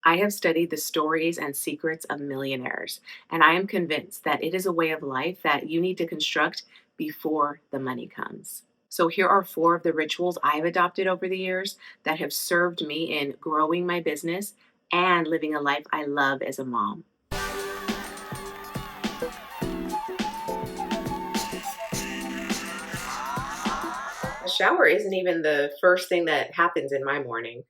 I have studied the stories and secrets of millionaires, and I am convinced that it is a way of life that you need to construct before the money comes. So, here are four of the rituals I've adopted over the years that have served me in growing my business and living a life I love as a mom. A shower isn't even the first thing that happens in my morning.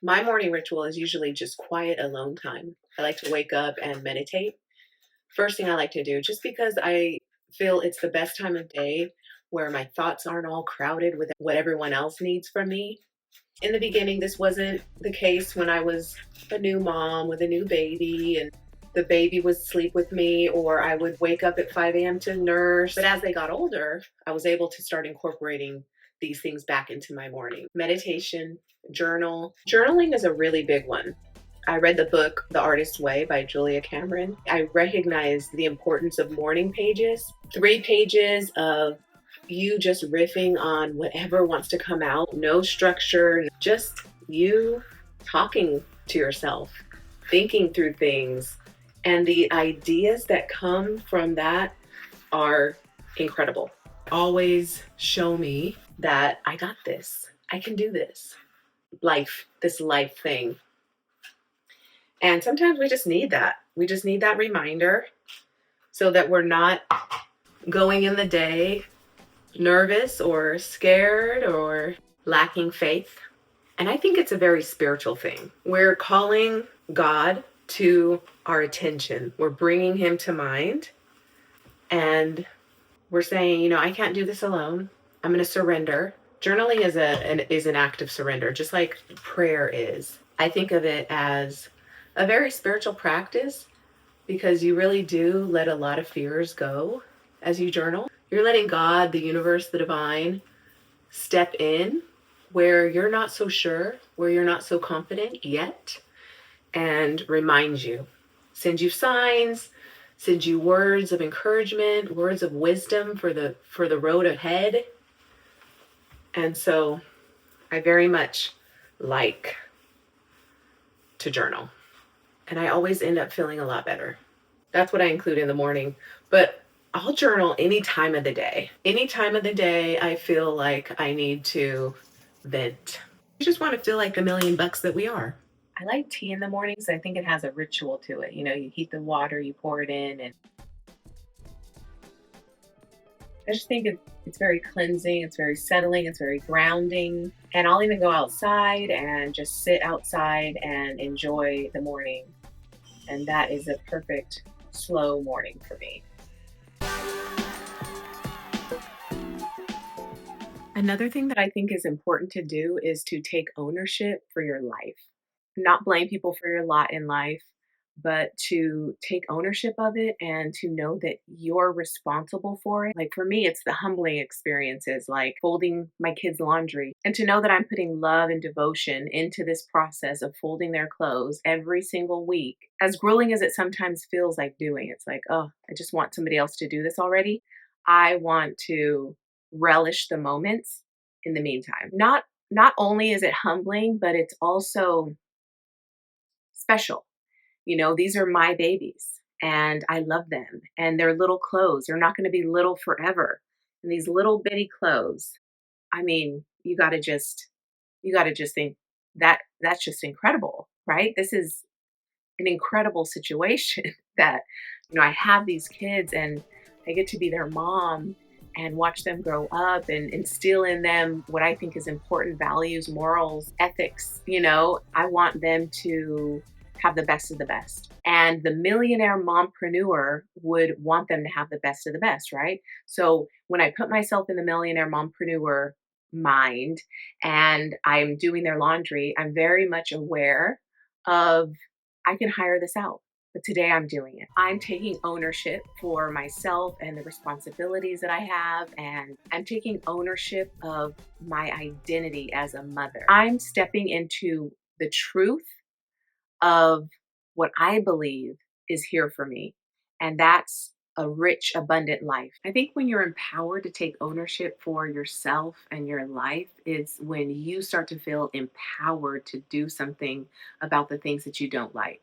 My morning ritual is usually just quiet alone time. I like to wake up and meditate. First thing I like to do, just because I feel it's the best time of day where my thoughts aren't all crowded with what everyone else needs from me. In the beginning, this wasn't the case when I was a new mom with a new baby and the baby would sleep with me, or I would wake up at 5 a.m. to nurse. But as they got older, I was able to start incorporating these things back into my morning. Meditation, journal. Journaling is a really big one. I read the book The Artist's Way by Julia Cameron. I recognized the importance of morning pages, 3 pages of you just riffing on whatever wants to come out, no structure, just you talking to yourself, thinking through things. And the ideas that come from that are incredible. Always show me that I got this. I can do this. This life thing. And sometimes we just need that. We just need that reminder so that we're not going in the day nervous or scared or lacking faith. And I think it's a very spiritual thing. We're calling God to our attention. We're bringing him to mind. And we're saying, I can't do this alone. I'm going to surrender. Journaling is an act of surrender, just like prayer is. I think of it as a very spiritual practice because you really do let a lot of fears go as you journal. You're letting God, the universe, the divine, step in where you're not so sure, where you're not so confident yet, and remind you, send you signs, send you words of encouragement, words of wisdom for the road ahead. And so I very much like to journal. And I always end up feeling a lot better. That's what I include in the morning. But I'll journal any time of the day. Any time of the day I feel like I need to vent. I just want to feel like the million bucks that we are. I like tea in the mornings. I think it has a ritual to it. You heat the water, you pour it in, and I just think it's very cleansing, it's very settling, it's very grounding. And I'll even go outside and just sit outside and enjoy the morning. And that is a perfect slow morning for me. Another thing that I think is important to do is to take ownership for your life. Not blame people for your lot in life, but to take ownership of it and to know that you're responsible for it. Like for me, it's the humbling experiences like folding my kids' laundry and to know that I'm putting love and devotion into this process of folding their clothes every single week. As grueling as it sometimes feels like doing, it's like, oh, I just want somebody else to do this already. I want to relish the moments in the meantime. Not only is it humbling, but it's also special. These are my babies and I love them and their little clothes. They're not going to be little forever. And these little bitty clothes, I mean, you got to just think that that's just incredible, right? This is an incredible situation that, I have these kids and I get to be their mom and watch them grow up and instill in them what I think is important values, morals, ethics. I want them to have the best of the best. And the millionaire mompreneur would want them to have the best of the best, right? So when I put myself in the millionaire mompreneur mind and I'm doing their laundry, I'm very much aware of I can hire this out. But today I'm doing it. I'm taking ownership for myself and the responsibilities that I have. And I'm taking ownership of my identity as a mother. I'm stepping into the truth of what I believe is here for me. And that's a rich, abundant life. I think when you're empowered to take ownership for yourself and your life is when you start to feel empowered to do something about the things that you don't like.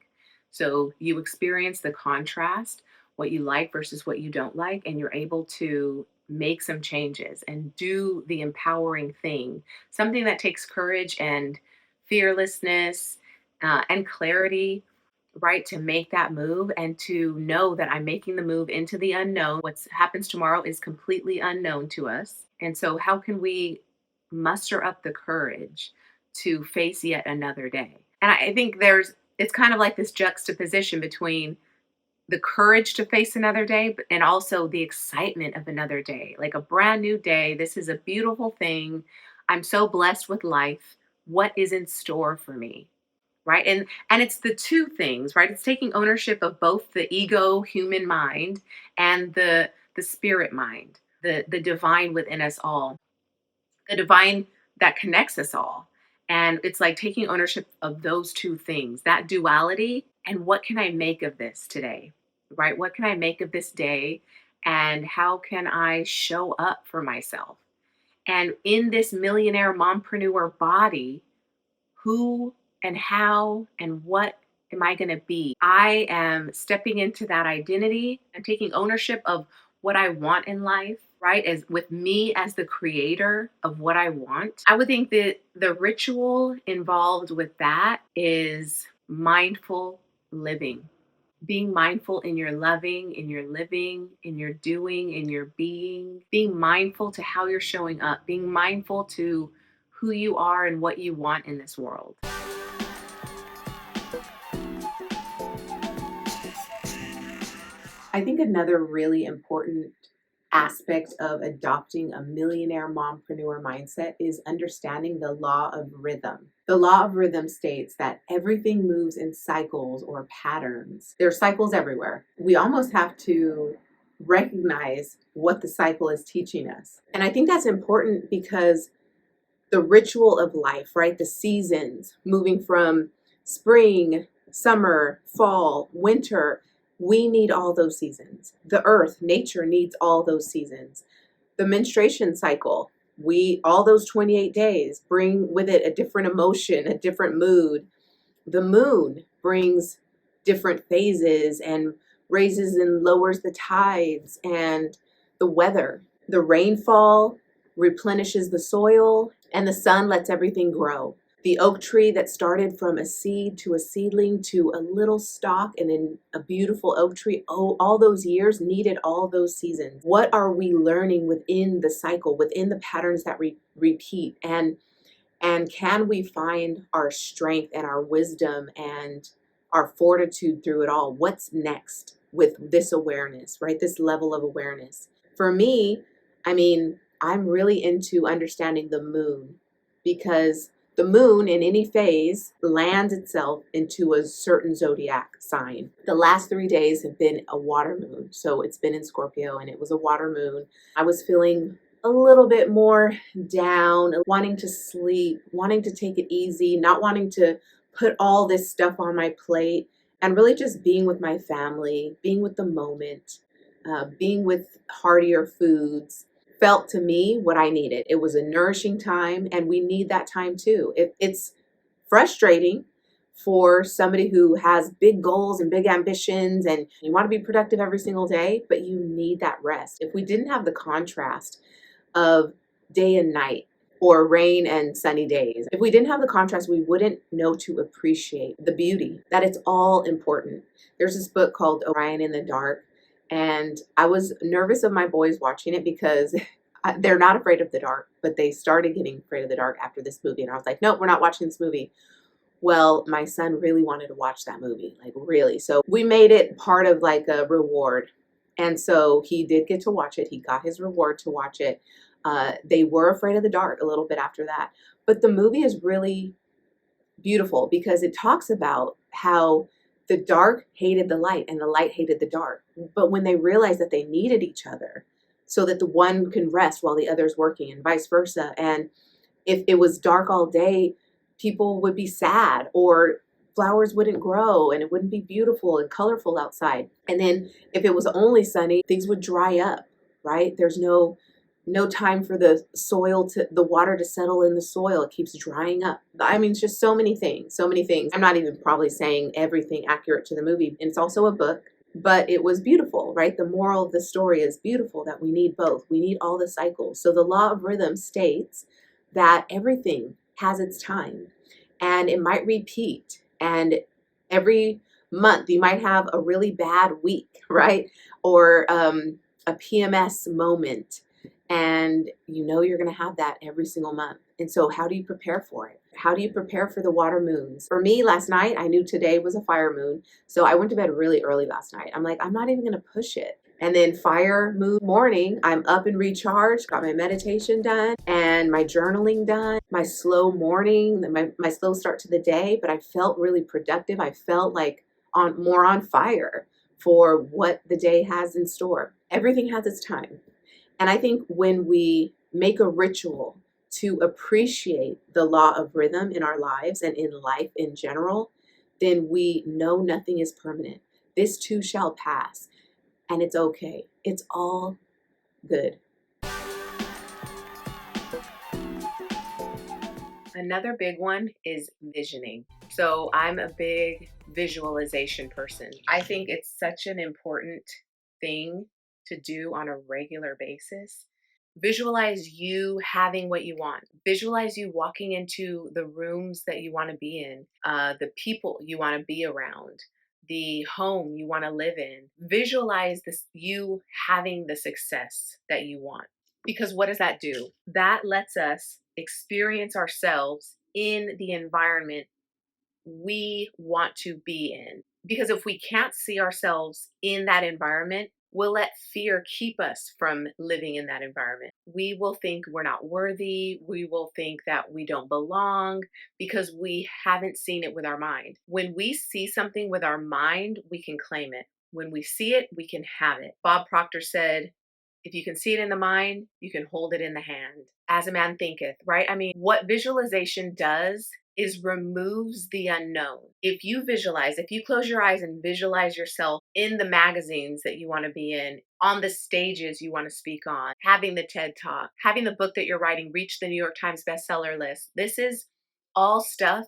So you experience the contrast, what you like versus what you don't like, and you're able to make some changes and do the empowering thing, something that takes courage and fearlessness and clarity, right? To make that move and to know that I'm making the move into the unknown. What happens tomorrow is completely unknown to us. And so, how can we muster up the courage to face yet another day? And I think it's kind of like this juxtaposition between the courage to face another day, and also the excitement of another day, like a brand new day. This is a beautiful thing. I'm so blessed with life. What is in store for me? Right? And it's the two things, right? It's taking ownership of both the ego human mind and the spirit mind, the divine within us all, the divine that connects us all. And it's like taking ownership of those two things, that duality, and what can I make of this today? Right? What can I make of this day? And how can I show up for myself? And in this millionaire mompreneur body, who and how and what am I going to be? I am stepping into that identity and taking ownership of what I want in life, right? As with me as the creator of what I want. I would think that the ritual involved with that is mindful living. Being mindful in your loving, in your living, in your doing, in your being mindful to how you're showing up, being mindful to who you are and what you want in this world. I think another really important aspect of adopting a millionaire mompreneur mindset is understanding the law of rhythm. The law of rhythm states that everything moves in cycles or patterns. There are cycles everywhere. We almost have to recognize what the cycle is teaching us. And I think that's important because the ritual of life, right? The seasons, moving from spring, summer, fall, winter, we need all those seasons. The earth, nature needs all those seasons. The menstruation cycle, all those 28 days bring with it a different emotion, a different mood. The moon brings different phases and raises and lowers the tides, and the weather. The rainfall replenishes the soil, and the sun lets everything grow. The oak tree that started from a seed to a seedling to a little stalk and then a beautiful oak tree, all those years needed all those seasons. What are we learning within the cycle, within the patterns that repeat? And can we find our strength and our wisdom and our fortitude through it all? What's next with this awareness, right? This level of awareness. For me, I'm really into understanding the moon, because the moon in any phase lands itself into a certain zodiac sign. The last 3 days have been a water moon. So it's been in Scorpio and it was a water moon. I was feeling a little bit more down, wanting to sleep, wanting to take it easy, not wanting to put all this stuff on my plate, and really just being with my family, being with the moment, being with heartier foods felt to me what I needed. It was a nourishing time, and we need that time too. It's frustrating for somebody who has big goals and big ambitions and you want to be productive every single day, but you need that rest. If we didn't have the contrast of day and night or rain and sunny days, if we didn't have the contrast, we wouldn't know to appreciate the beauty, that it's all important. There's this book called Orion in the Dark, and I was nervous of my boys watching it because they're not afraid of the dark, but they started getting afraid of the dark after this movie. And I was like, nope, we're not watching this movie. Well, my son really wanted to watch that movie, like really. So we made it part of like a reward. And so he did get to watch it. He got his reward to watch it. They were afraid of the dark a little bit after that. But the movie is really beautiful because it talks about how the dark hated the light and the light hated the dark. But when they realized that they needed each other so that the one can rest while the other's working and vice versa. And if it was dark all day, people would be sad or flowers wouldn't grow and it wouldn't be beautiful and colorful outside. And then if it was only sunny, things would dry up, right? There's no time for the water to settle in the soil. It keeps drying up. I mean, it's just so many things, so many things. I'm not even probably saying everything accurate to the movie. And it's also a book, but it was beautiful, right? The moral of the story is beautiful, that we need both. We need all the cycles. So the law of rhythm states that everything has its time and it might repeat. And every month you might have a really bad week, right? Or a PMS moment. And you're going to have that every single month. And so how do you prepare for it? How do you prepare for the water moons? For me, last night, I knew today was a fire moon. So I went to bed really early last night. I'm like, I'm not even going to push it. And then fire moon morning, I'm up and recharged, got my meditation done and my journaling done, my slow morning, my slow start to the day. But I felt really productive. I felt like more on fire for what the day has in store. Everything has its time. And I think when we make a ritual to appreciate the law of rhythm in our lives and in life in general, then we know nothing is permanent. This too shall pass. And it's okay. It's all good. Another big one is visioning. So I'm a big visualization person. I think it's such an important thing to do on a regular basis. Visualize you having what you want. Visualize you walking into the rooms that you want to be in, the people you want to be around, the home you want to live in. Visualize this, you having the success that you want. Because what does that do? That lets us experience ourselves in the environment we want to be in. Because if we can't see ourselves in that environment, we'll let fear keep us from living in that environment. We will think we're not worthy. We will think that we don't belong because we haven't seen it with our mind. When we see something with our mind, we can claim it. When we see it, we can have it. Bob Proctor said, if you can see it in the mind, you can hold it in the hand. As a man thinketh, right? I mean, what visualization does is removes the unknown. If you visualize, if you close your eyes and visualize yourself in the magazines that you want to be in, on the stages you want to speak on, having the TED Talk, having the book that you're writing reach the New York Times bestseller list, this is all stuff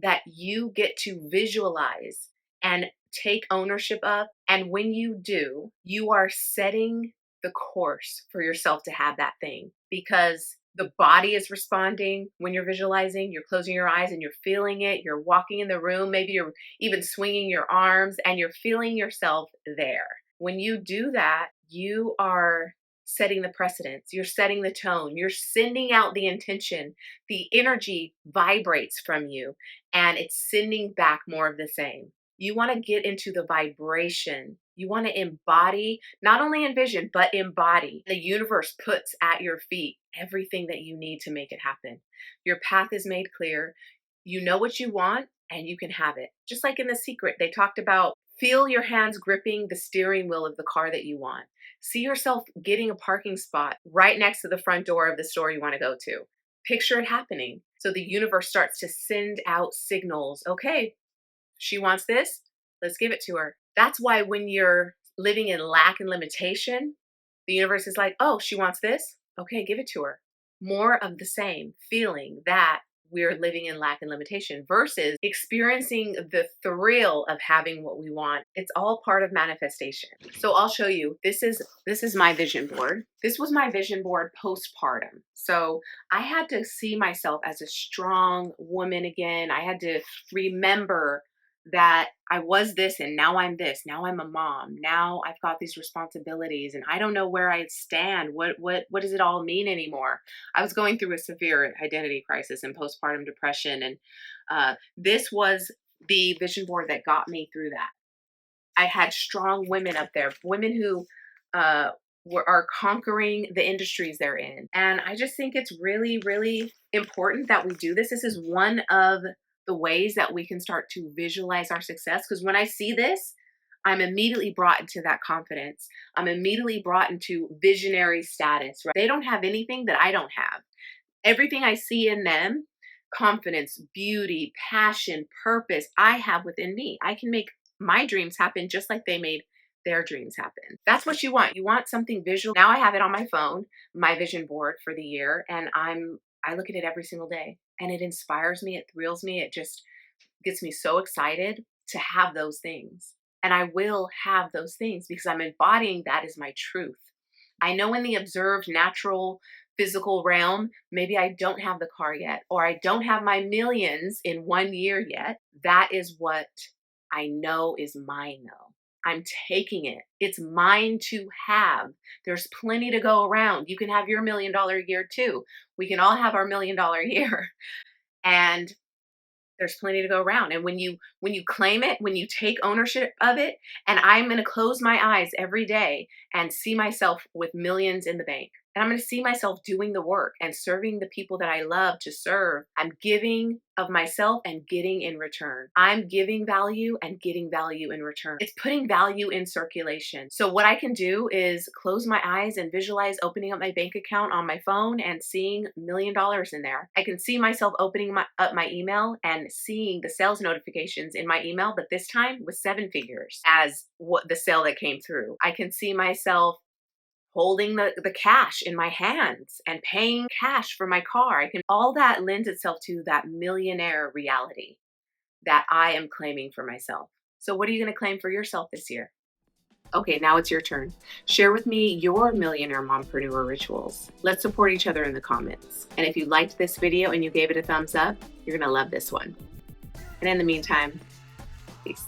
that you get to visualize and take ownership of. And when you do, you are setting the course for yourself to have that thing, because the body is responding when you're visualizing. You're closing your eyes and you're feeling it. You're walking in the room. Maybe you're even swinging your arms and you're feeling yourself there. When you do that, you are setting the precedence. You're setting the tone. You're sending out the intention. The energy vibrates from you and it's sending back more of the same. You want to get into the vibration. You want to embody, not only envision, but embody. The universe puts at your feet everything that you need to make it happen. Your path is made clear. You know what you want and you can have it. Just like in The Secret, they talked about feel your hands gripping the steering wheel of the car that you want. See yourself getting a parking spot right next to the front door of the store you want to go to. Picture it happening. So the universe starts to send out signals. Okay, she wants this. Let's give it to her. That's why when you're living in lack and limitation, the universe is like, oh, she wants this. Okay, give it to her. More of the same, feeling that we're living in lack and limitation versus experiencing the thrill of having what we want. It's all part of manifestation. So I'll show you. This is my vision board. This was my vision board postpartum. So I had to see myself as a strong woman again. I had to remember that I was this and now I'm this. Now I'm a mom. Now I've got these responsibilities and I don't know where I stand. What does it all mean anymore? I was going through a severe identity crisis and postpartum depression, and this was the vision board that got me through that. I had strong women up there, women who are conquering the industries they're in. And I just think it's really, really important that we do this. This is one of the ways that we can start to visualize our success. Because when I see this, I'm immediately brought into that confidence. I'm immediately brought into visionary status. Right? They don't have anything that I don't have. Everything I see in them, confidence, beauty, passion, purpose I have within me. I can make my dreams happen just like they made their dreams happen. That's what you want. You want something visual. Now I have it on my phone, my vision board for the year, and I look at it every single day, and it inspires me, it thrills me, it just gets me so excited to have those things. And I will have those things because I'm embodying that as my truth. I know in the observed, natural, physical realm, maybe I don't have the car yet, or I don't have my millions in 1 year yet. That is what I know is mine, though. I'm taking it. It's mine to have. There's plenty to go around. You can have your $1 million year too. We can all have our $1 million year. And there's plenty to go around. And when you claim it, when you take ownership of it, and I'm going to close my eyes every day and see myself with millions in the bank. And I'm going to see myself doing the work and serving the people that I love to serve. I'm giving of myself and getting in return. I'm giving value and getting value in return. It's putting value in circulation. So what I can do is close my eyes and visualize opening up my bank account on my phone and seeing $1 million in there. I can see myself opening up my email and seeing the sales notifications in my email, but this time with 7 figures as what the sale that came through. I can see myself holding the cash in my hands and paying cash for my car. All that lends itself to that millionaire reality that I am claiming for myself. So what are you going to claim for yourself this year? Okay, now it's your turn. Share with me your millionaire mompreneur rituals. Let's support each other in the comments. And if you liked this video and you gave it a thumbs up, you're going to love this one. And in the meantime, peace.